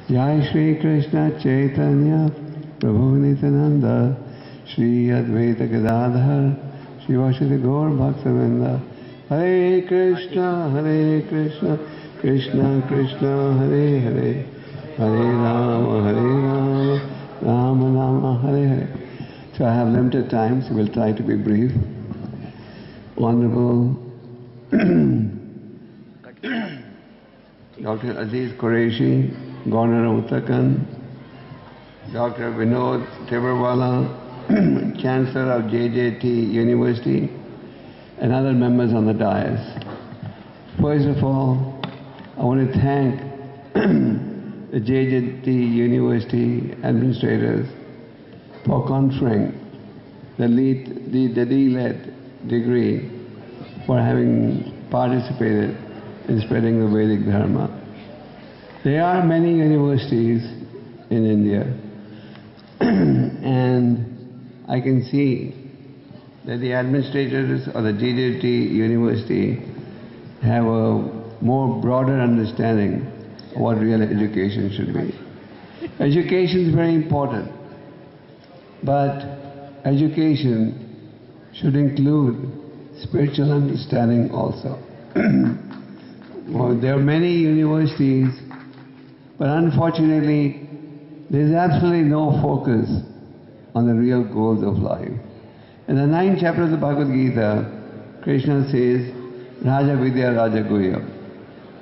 Jai Shri Krishna Chaitanya Prabhu Nityananda Shri Advaita Gadadhar Shri Vasudeva Gaur Bhaktavinda Hare Krishna Krishna Krishna Hare Hare Hare Rama Rama Rama Hare Hare. So I have limited time, so we'll try to be brief. Honorable Dr. Aziz Qureshi, Governor of Uttarakhand, Dr. Vinod Tibrewala, Chancellor of JJT University, and other members on the dais. First of all, I want to thank the JJT University administrators for conferring the Litt degree for having participated in spreading the Vedic Dharma. There are many universities in India and I can see that the administrators of the JJT University have a more broader understanding of what real education should be. Education is very important, but education should include spiritual understanding also. Well, there are many universities, but unfortunately there is absolutely no focus on the real goals of life. In the 9th chapter of the Bhagavad Gita, Krishna says, Raja Vidya Raja Guhya.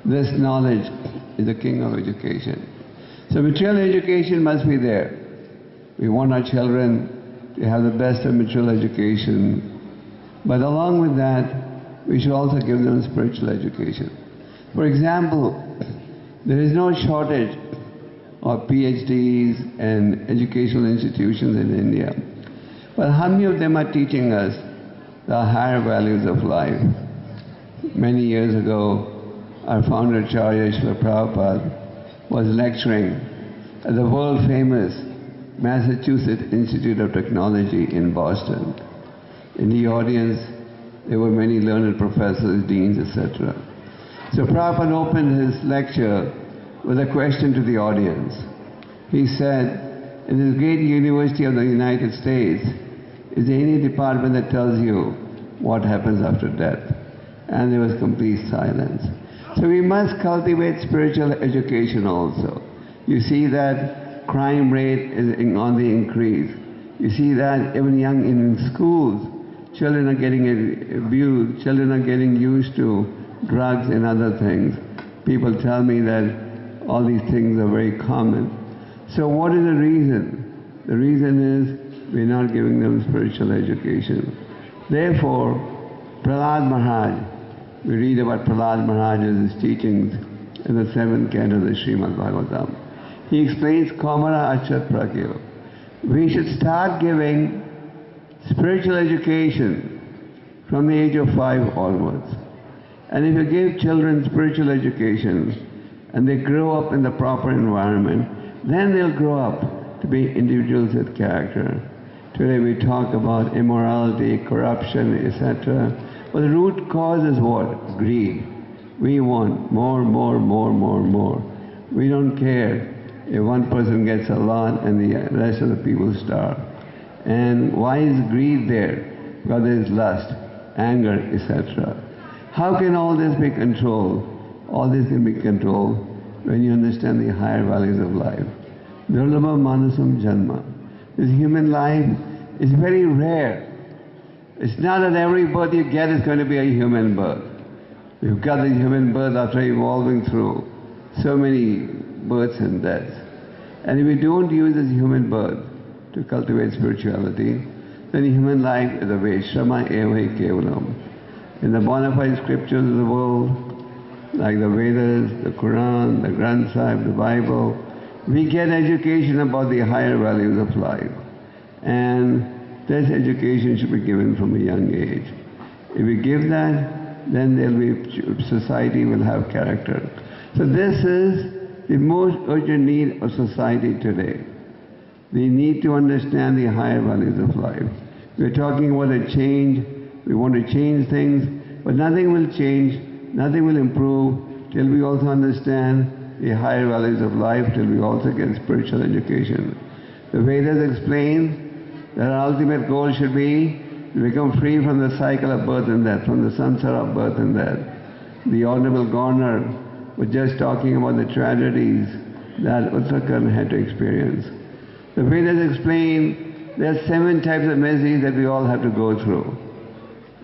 This knowledge is the king of education. So material education must be there. We want our children to have the best of material education, but along with that, we should also give them spiritual education. For example, there is no shortage of PhDs and educational institutions in India. But how many of them are teaching us the higher values of life? Many years ago, our founder Acharya Srila Prabhupada was lecturing at the world-famous Massachusetts Institute of Technology in Boston. In the audience, there were many learned professors, deans, etc. So Prabhupada opened his lecture with a question to the audience. He said, in this great university of the United States, is there any department that tells you what happens after death? And there was complete silence. So we must cultivate spiritual education also. You see that crime rate is on the increase. You see that even young in schools, children are getting abused, children are getting used to drugs and other things. People tell me that all these things are very common. So what is the reason? The reason is we're not giving them spiritual education. Therefore, Prahlad Maharaj, we read about Prahlad Maharaj's teachings in the 7th canto of the Srimad Bhagavatam. He explains Kamara Achat Pragyo. We should start giving spiritual education from the age of 5 onwards. And if you give children spiritual education and they grow up in the proper environment, then they'll grow up to be individuals with character. Today we talk about immorality, corruption, etc. But the root cause is what? Greed. We want more. We don't care if one person gets a lot and the rest of the people starve. And why is greed there? Because there is lust, anger, etc. How can all this be controlled? All this can be controlled when you understand the higher values of life. Durlabha manasam janma. This human life is very rare. It's not that every birth you get is going to be a human birth. We've got the human birth after evolving through so many births and deaths. And if we don't use this human birth to cultivate spirituality, then human life is a waste. Shrama eva kevalam. In the bona fide scriptures of the world, like the Vedas, the Quran, the Granth Sahib, the Bible, we get education about the higher values of life. And this education should be given from a young age. If we give that, then society will have character. So this is the most urgent need of society today. We need to understand the higher values of life. We're talking about a change. We want to change things, but nothing will change, nothing will improve till we also understand the higher values of life till we also get spiritual education. The Vedas explain that our ultimate goal should be to become free from the cycle of birth and death, from the samsara of birth and death. The Honorable Governor was just talking about the tragedies that Uttarakhand had to experience. The Vedas explain there are 7 types of miseries that we all have to go through.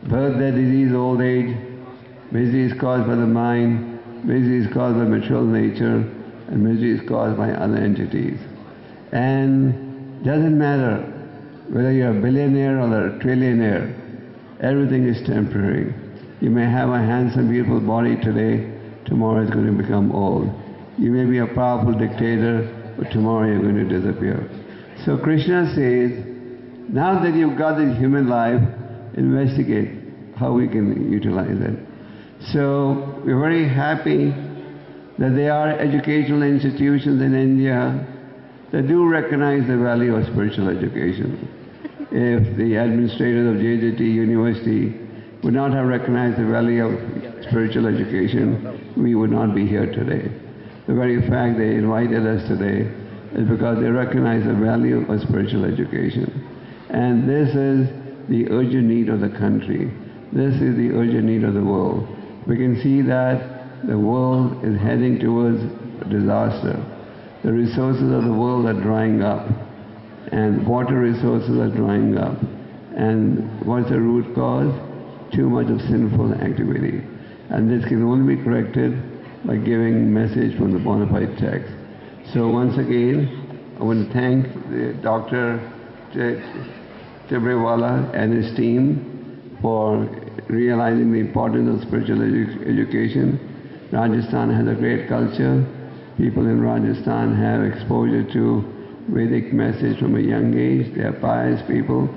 Birth, death, disease, old age. Misery is caused by the mind, misery is caused by material nature, and misery is caused by other entities. And doesn't matter whether you're a billionaire or a trillionaire, everything is temporary. You may have a handsome, beautiful body today, tomorrow it's going to become old. You may be a powerful dictator, but tomorrow you're going to disappear. So Krishna says, now that you've got this human life, investigate how we can utilize it. So we're very happy that there are educational institutions in India that do recognize the value of spiritual education. If the administrators of JJT University would not have recognized the value of spiritual education, we would not be here today. The very fact they invited us today is because they recognize the value of spiritual education. And this is the urgent need of the country. This is the urgent need of the world. We can see that the world is heading towards disaster. The resources of the world are drying up, and water resources are drying up. And what's the root cause? Too much of sinful activity. And this can only be corrected by giving message from the bona fide text. So once again, I want to thank Dr. Tibrewala and his team for realizing the importance of spiritual education. Rajasthan has a great culture. People in Rajasthan have exposure to Vedic message from a young age. They are pious people,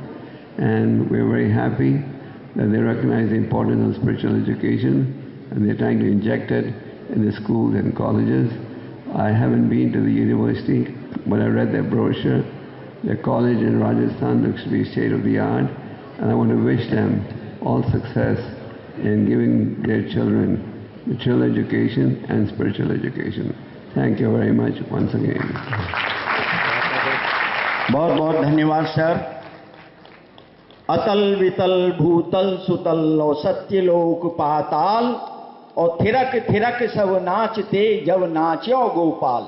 and we're very happy that they recognize the importance of spiritual education, and they're trying to inject it in the schools and colleges. I haven't been to the university, but I read their brochure. Their college in Rajasthan looks to be state of the art, and I want to wish them all success in giving their children material education and spiritual education. Thank you very much once again. बहुत बहुत धन्यवाद sir. अतल वितल भूतल सुतल और सत्यलोक पाताल और थिरक थिरक सब नाचते जब नाच्यो गोपाल।